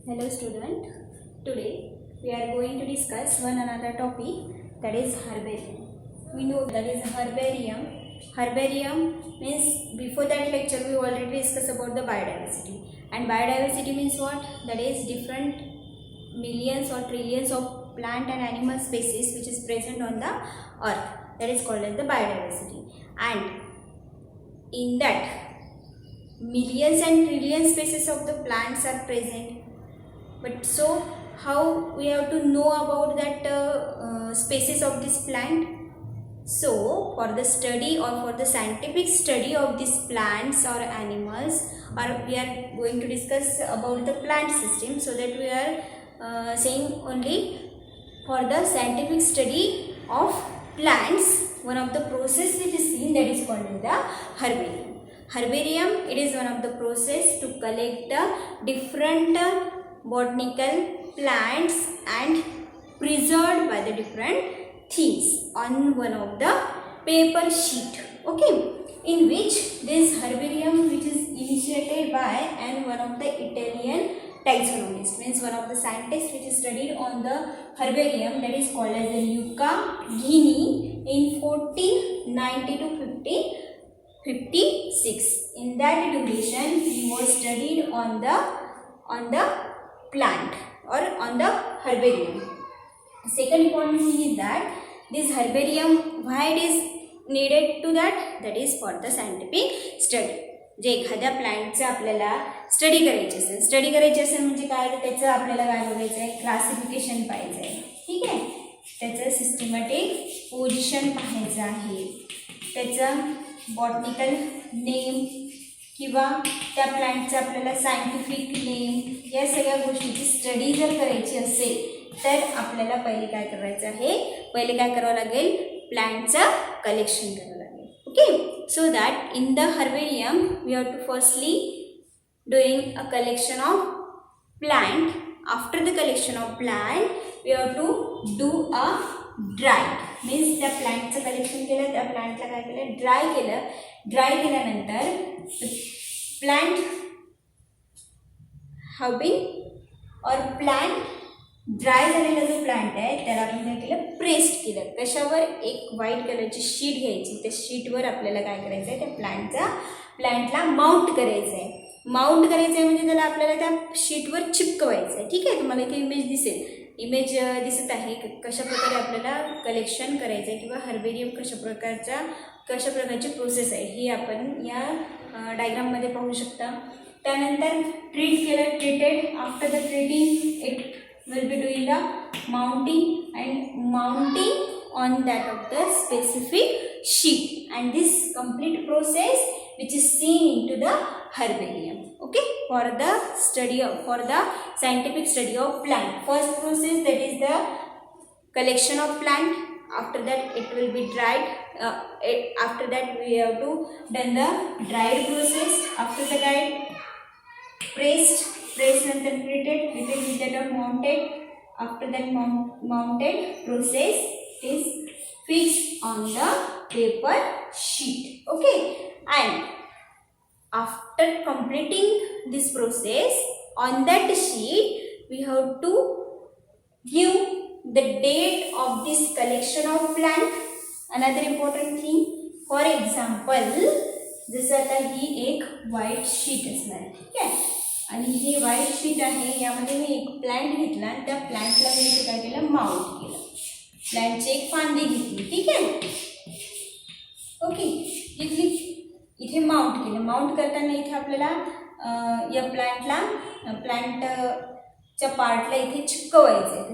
Hello student, today we are going to discuss one another topic, that is herbarium. We know that is herbarium. Herbarium means before that lecture we already discussed about the biodiversity, and biodiversity means what? That is different millions or trillions of plant and animal species which is present on the earth, that is called as the biodiversity. And in that millions and trillion species of the plants are present. But so how we have to know about that species of this plant? So for the study or for the scientific study of these plants or animals, or we are going to discuss about the plant system, so that we are saying only for the scientific study of plants, one of the process which is seen, that is called the herbarium. Herbarium, it is one of the process to collect the different botanical plants and preserved by the different things on one of the paper sheet, okay, in which this herbarium which is initiated by and one of the Italian taxonomist, means one of the scientists which is studied on the herbarium, that is called as the Luca Ghini in 1490 to 56. In that duration he was studied on the plant or on the herbarium. Second important thing is that this herbarium, why it is needed to that is for the scientific study. जे एखाद्या प्लांटचं आपल्याला study करायचे असेल म्हणजे काय, तर त्याचं आपल्याला काय बघायचं आहे, क्लासिफिकेशन पाहायचं आहे, ठीक आहे, त्याचं सिस्टमॅटिक पोझिशन पाहायचं आहे, त्याचं बॉटनिकल नेम किंवा त्या प्लांटचं आपल्याला सायंटिफिक नेम, या सगळ्या गोष्टीची स्टडी जर करायची असेल तर आपल्याला पहिले काय करायचं आहे, पहिले काय करावं लागेल, प्लांटचं कलेक्शन करावं लागेल, okay. So that in the herbarium we have to firstly doing a collection of plant. After the collection of plant we have to do a dry, means त्या प्लांटचं कलेक्शन केलं, त्या प्लांटला काय केलं, ड्राय केल्यानंतर प्लांट हॅव बीन और plant dry झालेला जो प्लांट आहे त्याला आपण काय केलं, प्रेस्ड केलं. कशावर, एक व्हाईट कलरची शीट घ्यायची, त्या शीटवर आपल्याला काय करायचं आहे, त्या प्लांटला माउंट करायचं आहे. माउंट करायचं आहे म्हणजे त्याला आपल्याला त्या शीटवर चिपकवायचं आहे, ठीक आहे. तुम्हाला इथे इमेज दिसत आहे कशा प्रकारे आपल्याला कलेक्शन करायचं आहे किंवा हर्बेरियम कशा प्रकारची प्रोसेस आहे ही आपण या डायग्राममध्ये पाहू शकता. त्यानंतर treated after the treating it will be doing the mounting on that of the specific sheet, and this complete process which is seen into the herbarium, okay, for the scientific study of plant. First process, that is the collection of plant. After that it will be dried. After that we have to done the dried process. After the dried, pressed and then treated with that of mounted. After that mounted process is fixed on the paper sheet, okay. And after completing this process on that sheet we have to give the date of this collection of plant. Another important thing, for example, जसं आता ही एक white sheet असणार आहे, ठीक आहे, आणि ही white sheet आहे, यामध्ये मी एक प्लांट घेतला आणि त्या प्लांटला मी इथे काय केलं, माउंट केलं, प्लांटची एक फांदी घेतली, ठीक आहे, ओके. इथे माउंट केलं. माउंट करताना इथे आपल्याला या प्लांटच्या पार्टला इथे चिपकवायचं आहे.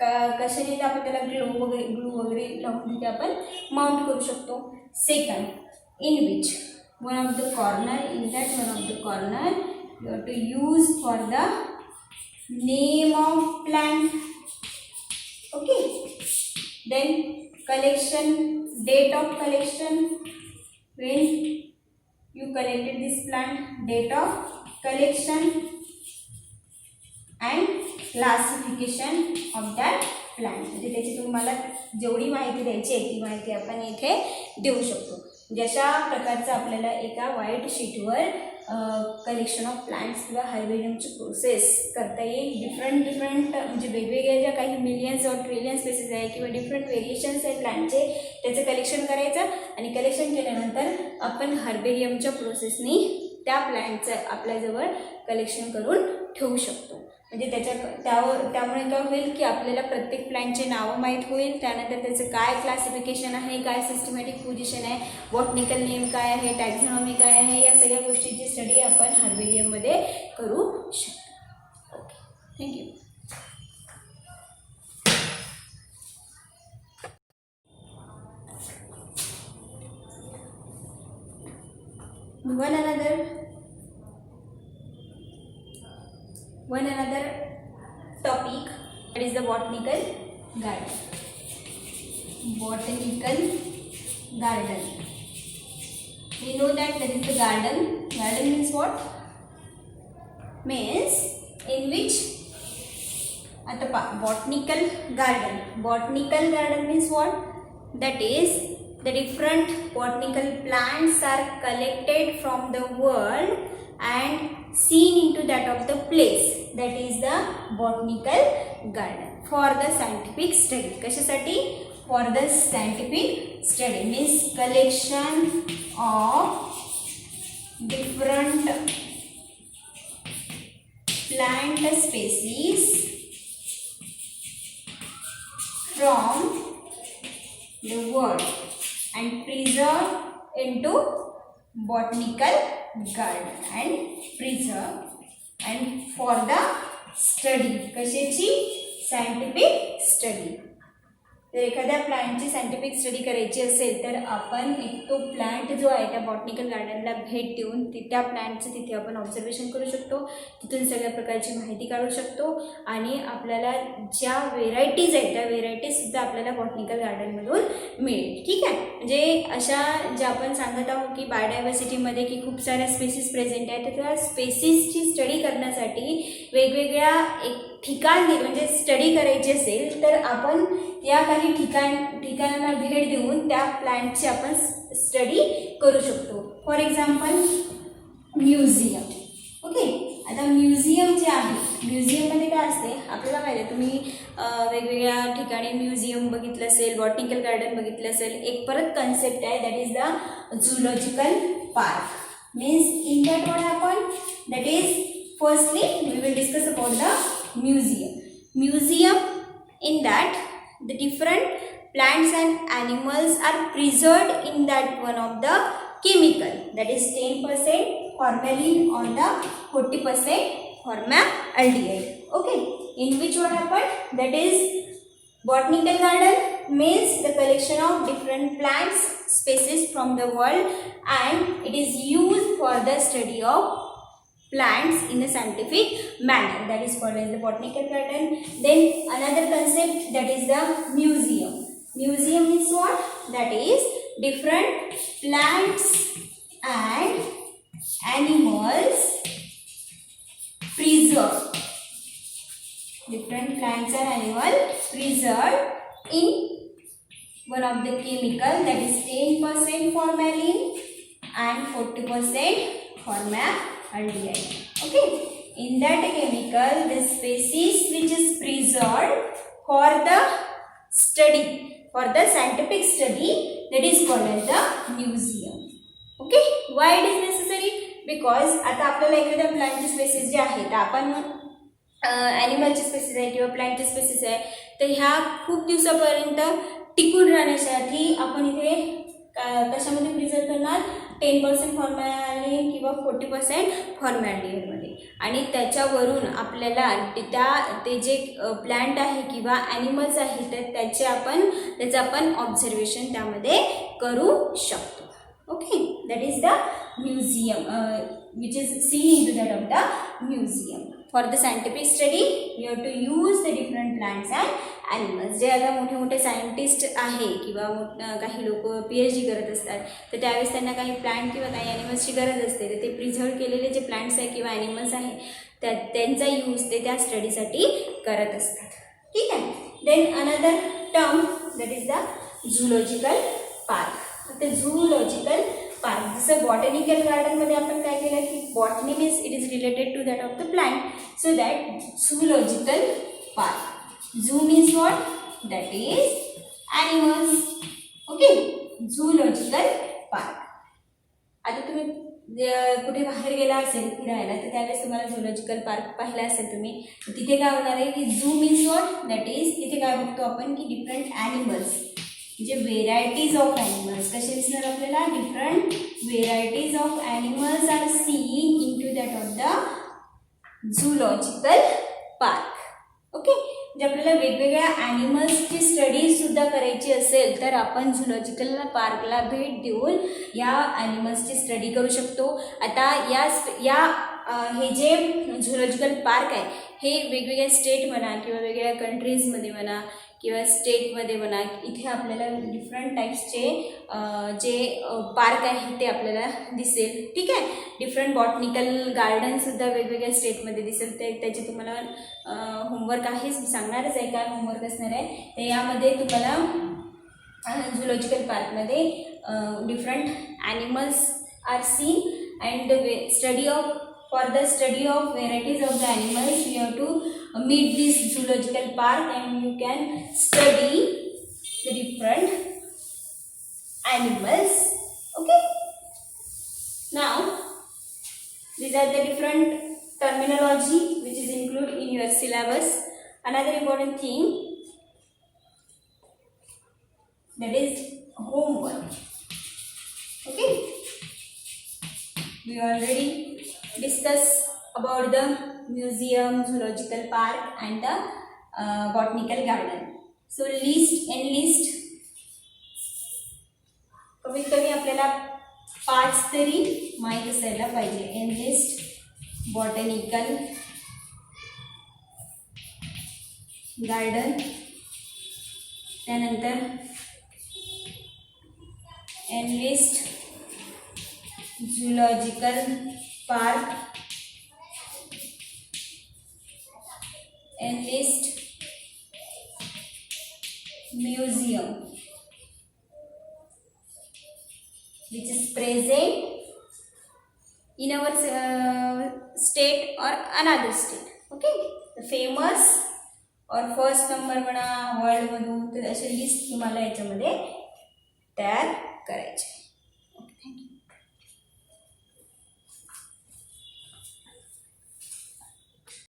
तर कशाने आपण त्याला ग्लू वगैरे लावून तिथे आपण माउंट करू शकतो. Second, in which one of the corner you have to use for the name of plant, okay. Then collection, date of collection, when you collected this plant, date of collection, and classification of that plant. म्हणजे त्याची तुम्हाला जेवढी माहिती द्यायची आहे ती माहिती आपण इथे देऊ शकतो. जशा प्रकारचं आपल्याला एका व्हाईट शीटवर कलेक्शन ऑफ प्लांट्स किंवा हर्बेरियमची प्रोसेस करता येईल. डिफरंट म्हणजे वेगवेगळ्या ज्या काही मिलियन्स और ट्रिलियन स्पेसिस आहे किंवा डिफरंट व्हेरिएशन्स आहेत प्लांटचे, त्याचं कलेक्शन करायचं आणि कलेक्शन केल्यानंतर आपण हर्बेरियमच्या प्रोसेसनी त्या प्लांटचं आपल्याजवळ कलेक्शन करून ठेवू शकतो. म्हणजे त्यामुळे काय होईल की आपल्याला प्रत्येक प्लांटचे नावं माहीत होईल, त्यानंतर त्याचं काय क्लासिफिकेशन आहे, काय सिस्टमॅटिक पोझिशन आहे, बॉटनिकल नेम काय आहे, टॅक्झॉनॉमी काय आहे, या सगळ्या गोष्टींची स्टडी आपण हर्बेरियममध्ये करू शकतो. Okay, thank you. One another topic, that is the botanical garden. Botanical garden. We know that there is the garden. Garden means what? Means in which at the botanical garden. Botanical garden means what? That is the different botanical plants are collected from the world and seen into that of the place. That is the botanical garden for the scientific study. कशासाठी? For the scientific study means collection of different plant species from the world and preserved into botanical garden and preserved and for the study. कशाची? Scientific study. जर एखाद्या प्लांटची scientific study करायची असेल तर आपण तो plant जो आहे त्या बॉटनिकल गार्डनला भेट देऊन त्या प्लांटचं तिथे आपण ऑब्झर्वेशन करू शकतो, तिथून सगळ्या प्रकारची माहिती काढू शकतो आणि आपल्याला ज्या व्हेरायटीज आहेत त्या व्हेरायटीजसुद्धा आपल्याला बॉटनिकल गार्डनमधून मिळेल. ठीक आहे, म्हणजे अशा ज्या आपण सांगत आहोत की बायोडायव्हर्सिटीमध्ये की खूप साऱ्या स्पेसिस प्रेझेंट आहेत, तर त्या स्पेसिसची स्टडी करण्यासाठी वेगवेगळ्या एक ठिकाणी म्हणजे स्टडी करायची असेल तर आपण या काही ठिकाणांना भेट देऊन त्या प्लांटची आपण स्टडी करू शकतो. For example museum. ओके, आता म्युझियम जे आहे, म्युझियममध्ये काय असते आपल्याला माहिती आहे, तुम्ही वेगवेगळ्या ठिकाणी म्युझियम बघितलं असेल, बॉटनिकल गार्डन बघितलं असेल. एक परत कन्सेप्ट आहे, that is the zoological park. Means in that what happen, that is firstly we will discuss about the museum. Museum, in that the different plants and animals are preserved in that one of the chemical, that is 10% formalin on the 40% formaldehyde. Okay, in which what happened, that is botanical garden means the collection of different plants species from the world and it is used for the study of plants in a scientific manner. That is called as the botanical garden. Then another concept, that is the museum. Museum is what? That is different plants and animals preserved. Different plants and animals preserved in one of the chemical, that is 10% formalin and 40% formaldehyde. Okay, in that chemical the species which is preserved for the study, for the scientific study, that is called as the museum. Okay, why it is necessary? Because आता आपल्याला एखाद्या प्लांटची spaces जे आहेत, आपण ॲनिमलची spaces आहे किंवा प्लांटची spaces आहे, तर ह्या खूप दिवसापर्यंत टिकून राहण्यासाठी आपण इथे कशामध्ये प्रिझर्व करणार? 10% फॉर्मॅलिन किंवा 40% फॉर्मॅलिनमध्ये. आणि त्याच्यावरून आपल्याला ते जे प्लांट आहे किंवा ॲनिमल्स आहे तर त्याचं आपण ऑब्झर्वेशन त्यामध्ये करू शकतो. Okay, that is the museum which is seen in to that of the museum. For the scientific study you have to use the different plants and animals. जे आता मोठे मोठे सायंटिस्ट आहे किंवा काही लोक PhD करत असतात, तर त्यावेळेस त्यांना काही प्लांट किंवा काही ॲनिमल्सची गरज असते, तर ते प्रिझर्व केलेले जे प्लांट्स आहे किंवा ॲनिमल्स आहे त्यांचा यूज ते त्या स्टडीसाठी करत असतात. ठीक आहे. Then another term, that is the zoological park. ते झूलॉजिकल पार्क, जसं बॉटनिकल गार्डनमध्ये आपण काय केलं की botany means it is related to that of the plant. So that zoological park. Zoo means what? That is animals. Okay, zoological park. आता तुम्ही कुठे बाहेर गेला असेल फिरायला तर त्यावेळेस तुम्हाला झुलॉजिकल पार्क पाहिला असेल तुम्ही. तिथे काय होणार आहे की zoo means what? That is तिथे काय बघतो आपण की डिफरंट ॲनिमल्स म्हणजे व्हेरायटीज ऑफ ॲनिमल्स कसे दिसणार आपल्याला? Different varieties of animals are seen in to that of the zoological park. Okay, म्हणजे आपल्याला वेगवेगळ्या ॲनिमल्सची स्टडीसुद्धा करायची असेल तर आपण झुलॉजिकल पार्कला भेट देऊन या ॲनिमल्सची स्टडी करू शकतो. आता हे जे झुलॉजिकल पार्क आहे हे वेगवेगळ्या स्टेट म्हणा किंवा वेगवेगळ्या कंट्रीजमध्ये म्हणा किंवा स्टेटमध्ये म्हणा इथे आपल्याला डिफरंट टाईप्सचे जे पार्क आहे ते आपल्याला दिसेल. ठीक आहे, डिफरंट बॉटनिकल गार्डनसुद्धा वेगवेगळ्या स्टेटमध्ये दिसेल. त्याचे तुम्हाला होमवर्क आहे सांगणारच आहे. काय होमवर्क असणार आहे तर यामध्ये तुम्हाला झुलॉजिकल पार्कमध्ये different animals are seen and study of for the study of varieties of the animals you have to meet this zoological park and you can study the different animals. Okay, now these are the different terminology which is included in your syllabus. Another important thing that is homework. Okay, we already discuss about the museum, zoological park and the botanical garden. So enlist कमीत कमी आपल्याला 5 तरी माहीत असायला पाहिजे. Enlist, botanical garden, त्यानंतर enlist zoological park, enlist museum which is present in our state or another state. Okay, the famous or first number म्हणा world मधून तर असे लिस्ट तुम्हाला याच्यामध्ये तयार करायचे.